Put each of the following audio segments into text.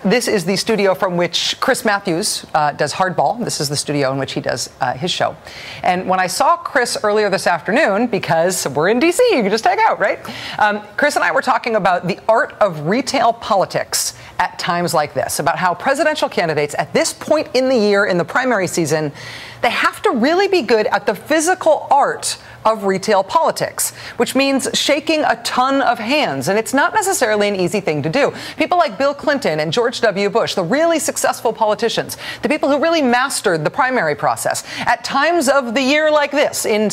This is the studio from which Chris Matthews does Hardball. This is the studio in which he does his show. And when I saw Chris earlier this afternoon, because we're in D.C., you can just hang out, right? Chris and I were talking about the art of retail politics at times like this, about how presidential candidates at this point in the year, in the primary season, they have to really be good at the physical art of retail politics, which means shaking a ton of hands. And it's not necessarily an easy thing to do. People like Bill Clinton and George W. Bush, the really successful politicians, the people who really mastered the primary process, at times of the year like this, in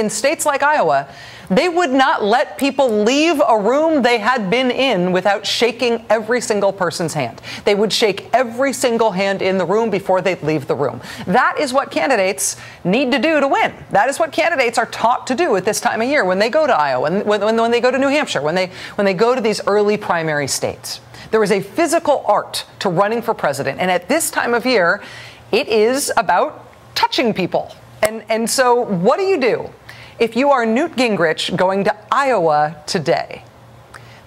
states like Iowa, they would not let people leave a room they had been in without shaking every single person's hand. They would shake every single hand in the room before they'd leave the room. That is what candidates need to do to win. That is what candidates are taught to do at this time of year when they go to Iowa, when they go to New Hampshire, when they go to these early primary states. There is a physical art to running for president, and at this time of year, it is about touching people. And so what do? If you are Newt Gingrich going to Iowa today,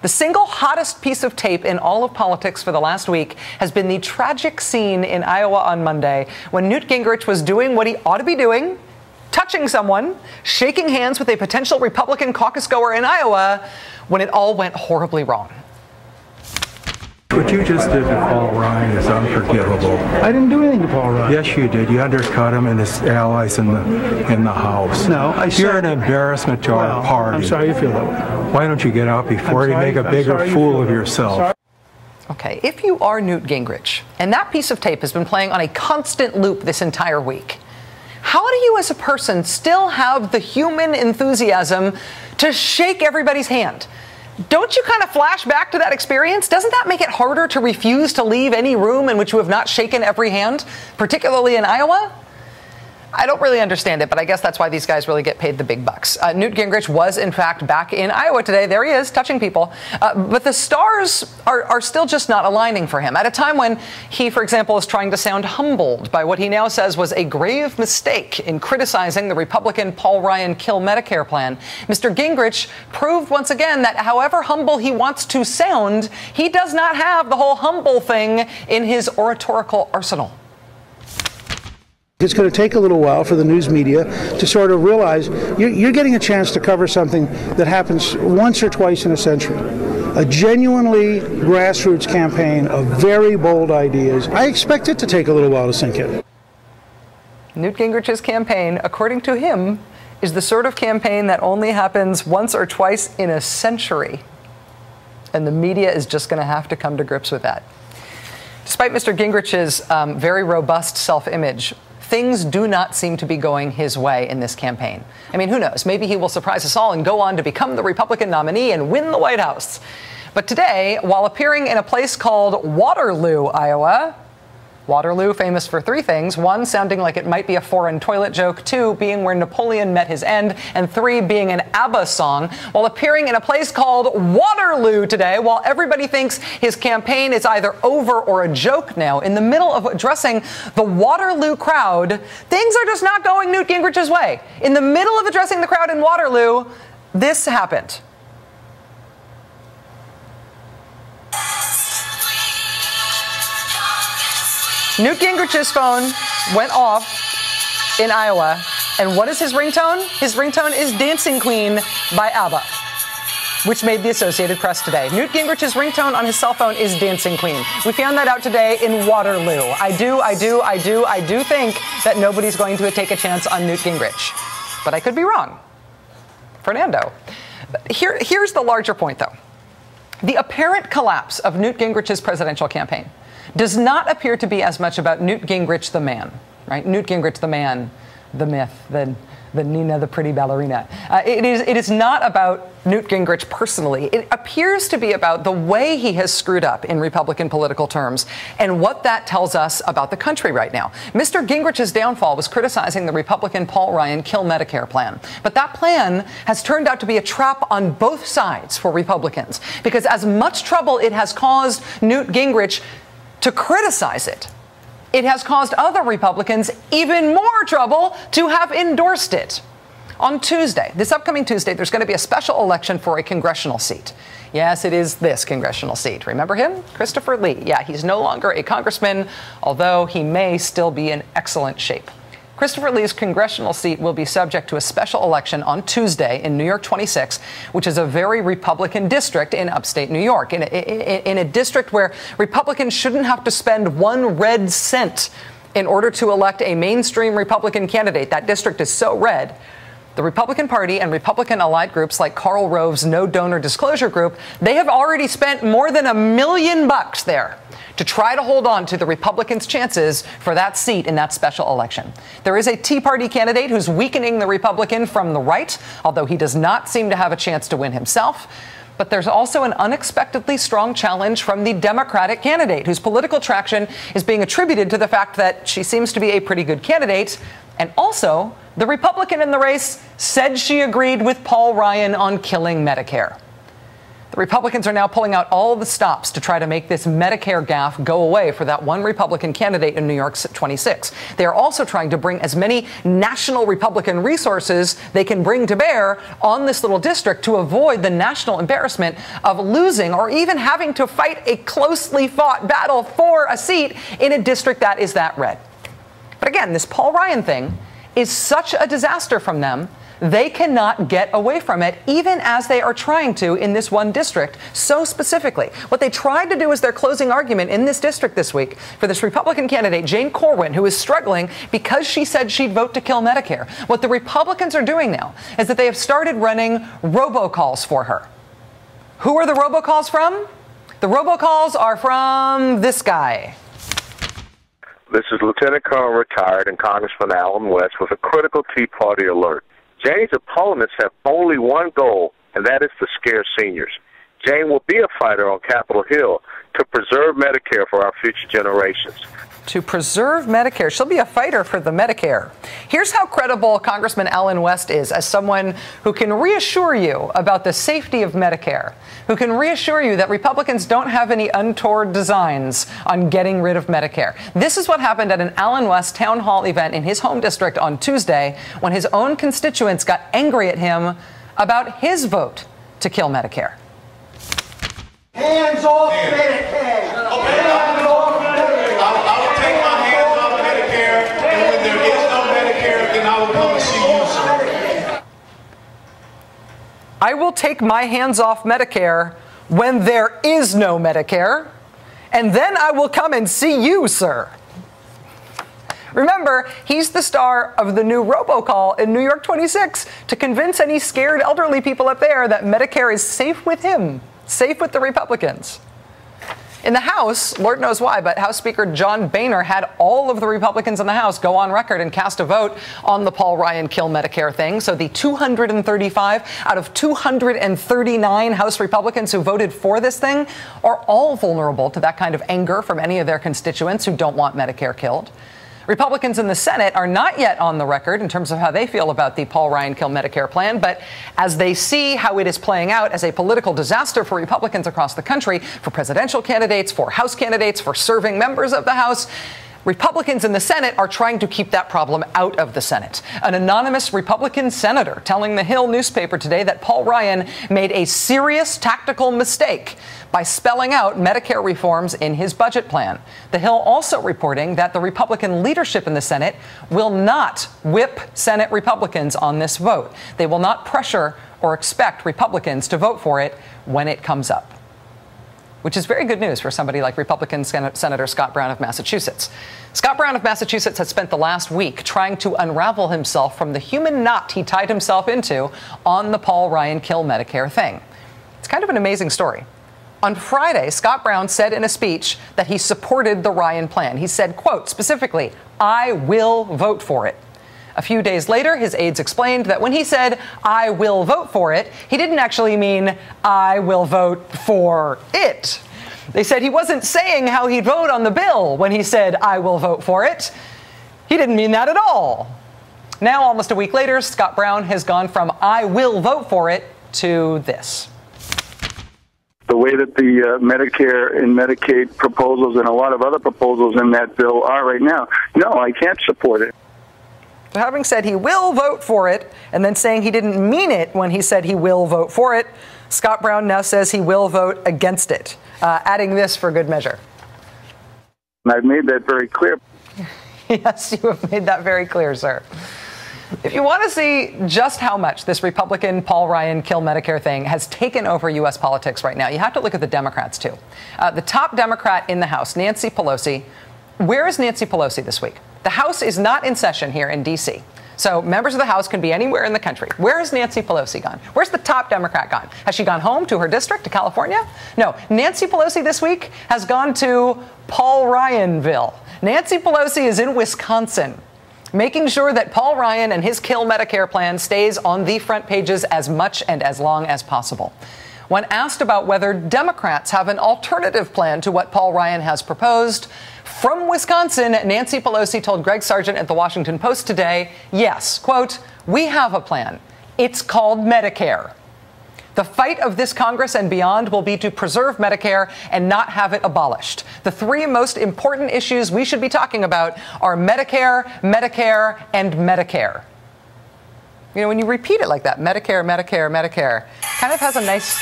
the single hottest piece of tape in all of politics for the last week has been the tragic scene in Iowa on Monday when Newt Gingrich was doing what he ought to be doing, touching someone, shaking hands with a potential Republican caucus goer in Iowa, when it all went horribly wrong. What you just did to Paul Ryan is unforgivable. I didn't do anything to Paul Ryan. Yes, you did. You undercut him and his allies in the House. No, I said... You're an embarrassment to our party. I'm sorry you feel that way. Why don't you get out before you make a bigger fool of yourself? Okay, if you are Newt Gingrich, and that piece of tape has been playing on a constant loop this entire week, how do you as a person still have the human enthusiasm to shake everybody's hand? Don't you kind of flash back to that experience? Doesn't that make it harder to refuse to leave any room in which you have not shaken every hand, particularly in Iowa? I don't really understand it, but I guess that's why these guys really get paid the big bucks. Newt Gingrich was, in fact, back in Iowa today. There he is, touching people. But the stars are still just not aligning for him. At a time when he, for example, is trying to sound humbled by what he now says was a grave mistake in criticizing the Republican Paul Ryan kill Medicare plan, Mr. Gingrich proved once again that however humble he wants to sound, he does not have the whole humble thing in his oratorical arsenal. It's going to take a little while for the news media to sort of realize you're getting a chance to cover something that happens once or twice in a century. A genuinely grassroots campaign of very bold ideas. I expect it to take a little while to sink in. Newt Gingrich's campaign, according to him, is the sort of campaign that only happens once or twice in a century. And the media is just going to have to come to grips with that. Despite Mr. Gingrich's very robust self-image, things do not seem to be going his way in this campaign. I mean, who knows? Maybe he will surprise us all and go on to become the Republican nominee and win the White House. But today, while appearing in a place called Waterloo, Iowa, Waterloo famous for three things: one, sounding like it might be a foreign toilet joke; two, being where Napoleon met his end; and three, being an ABBA song. While appearing in a place called Waterloo today, while everybody thinks his campaign is either over or a joke now, in the middle of addressing the Waterloo crowd, things are just not going Newt Gingrich's way. In the middle of addressing the crowd in Waterloo, this happened. Newt Gingrich's phone went off in Iowa, and what is his ringtone? His ringtone is Dancing Queen by ABBA, which made the Associated Press today. Newt Gingrich's ringtone on his cell phone is Dancing Queen. We found that out today in Waterloo. I do think that nobody's going to take a chance on Newt Gingrich, but I could be wrong. Fernando. Here's the larger point, though. The apparent collapse of Newt Gingrich's presidential campaign does not appear to be as much about Newt Gingrich the man, right? Newt Gingrich the man, the myth, the Nina, the pretty ballerina. It is not about Newt Gingrich personally. It appears to be about the way he has screwed up in Republican political terms and what that tells us about the country right now. Mr. Gingrich's downfall was criticizing the Republican Paul Ryan kill Medicare plan. But that plan has turned out to be a trap on both sides for Republicans, because as much trouble it has caused Newt Gingrich to criticize it, it has caused other Republicans even more trouble to have endorsed it. On Tuesday, this upcoming Tuesday, there's going to be a special election for a congressional seat. Yes, it is this congressional seat. Remember him? Christopher Lee. Yeah, he's no longer a congressman, although he may still be in excellent shape. Christopher Lee's congressional seat will be subject to a special election on Tuesday in New York 26, which is a very Republican district in upstate New York, in a district where Republicans shouldn't have to spend 1 red cent in order to elect a mainstream Republican candidate. That district is so red. The Republican Party and Republican allied groups like Karl Rove's No Donor Disclosure Group, they have already spent more than $1 million there to try to hold on to the Republicans' chances for that seat in that special election. There is a Tea Party candidate who's weakening the Republican from the right, although he does not seem to have a chance to win himself. But there's also an unexpectedly strong challenge from the Democratic candidate, whose political traction is being attributed to the fact that she seems to be a pretty good candidate. And also, the Republican in the race said she agreed with Paul Ryan on killing Medicare. The Republicans are now pulling out all the stops to try to make this Medicare gaffe go away for that one Republican candidate in New York's 26. They are also trying to bring as many national Republican resources they can bring to bear on this little district to avoid the national embarrassment of losing or even having to fight a closely fought battle for a seat in a district that is that red. But again, this Paul Ryan thing is such a disaster from them. They cannot get away from it, even as they are trying to in this one district so specifically. What they tried to do as their closing argument in this district this week for this Republican candidate, Jane Corwin, who is struggling because she said she'd vote to kill Medicare. What the Republicans are doing now is that they have started running robocalls for her. Who are the robocalls from? The robocalls are from this guy. This is Lieutenant Colonel retired and Congressman Alan West with a critical Tea Party alert. Jane's opponents have only one goal, and that is to scare seniors. Jane will be a fighter on Capitol Hill to preserve Medicare for our future generations. To preserve Medicare. She'll be a fighter for the Medicare. Here's how credible Congressman Alan West is as someone who can reassure you about the safety of Medicare, who can reassure you that Republicans don't have any untoward designs on getting rid of Medicare. This is what happened at an Alan West town hall event in his home district on Tuesday when his own constituents got angry at him about his vote to kill Medicare. Hands off Medicare! Hands off Medicare! I will take my hands off Medicare, and when there is no Medicare, then I will come and see you, sir. I will take my hands off Medicare when there is no Medicare, and then I will come and see you, sir. Remember, he's the star of the new robocall in New York 26 to convince any scared elderly people up there that Medicare is safe with him. Safe with the Republicans. In the House, Lord knows why, but House Speaker John Boehner had all of the Republicans in the House go on record and cast a vote on the Paul Ryan kill Medicare thing. So the 235 out of 239 House Republicans who voted for this thing are all vulnerable to that kind of anger from any of their constituents who don't want Medicare killed. Republicans in the Senate are not yet on the record in terms of how they feel about the Paul Ryan kill Medicare plan, but as they see how it is playing out as a political disaster for Republicans across the country, for presidential candidates, for House candidates, for serving members of the House, Republicans in the Senate are trying to keep that problem out of the Senate. An anonymous Republican senator telling the Hill newspaper today that Paul Ryan made a serious tactical mistake by spelling out Medicare reforms in his budget plan. The Hill also reporting that the Republican leadership in the Senate will not whip Senate Republicans on this vote. They will not pressure or expect Republicans to vote for it when it comes up. Which is very good news for somebody like Republican Senator Scott Brown of Massachusetts. Scott Brown of Massachusetts has spent the last week trying to unravel himself from the human knot he tied himself into on the Paul Ryan kill Medicare thing. It's kind of an amazing story. On Friday, Scott Brown said in a speech that he supported the Ryan plan. He said, quote, specifically, "I will vote for it." A few days later, his aides explained that when he said, "I will vote for it," he didn't actually mean, "I will vote for it." They said he wasn't saying how he'd vote on the bill when he said, "I will vote for it." He didn't mean that at all. Now, almost a week later, Scott Brown has gone from "I will vote for it" to this. The way that the Medicare and Medicaid proposals and a lot of other proposals in that bill are right now, no, I can't support it. So having said he will vote for it, and then saying he didn't mean it when he said he will vote for it, Scott Brown now says he will vote against it, adding this for good measure. I've made that very clear. Yes, you have made that very clear, sir. If you want to see just how much this Republican Paul Ryan kill Medicare thing has taken over U.S. politics right now, you have to look at the Democrats, too. The top Democrat in the House, Nancy Pelosi. Where is Nancy Pelosi this week? The House is not in session here in D.C., so members of the House can be anywhere in the country. Where has Nancy Pelosi gone? Where's the top Democrat gone? Has she gone home to her district, to California? No. Nancy Pelosi this week has gone to Paul Ryanville. Nancy Pelosi is in Wisconsin, making sure that Paul Ryan and his kill Medicare plan stays on the front pages as much and as long as possible. When asked about whether Democrats have an alternative plan to what Paul Ryan has proposed, from Wisconsin, Nancy Pelosi told Greg Sargent at the Washington Post today, yes, quote, we have a plan. It's called Medicare. The fight of this Congress and beyond will be to preserve Medicare and not have it abolished. The three most important issues we should be talking about are Medicare, Medicare, and Medicare. You know, when you repeat it like that, Medicare, Medicare, Medicare, kind of has a nice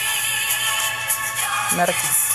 Medicare.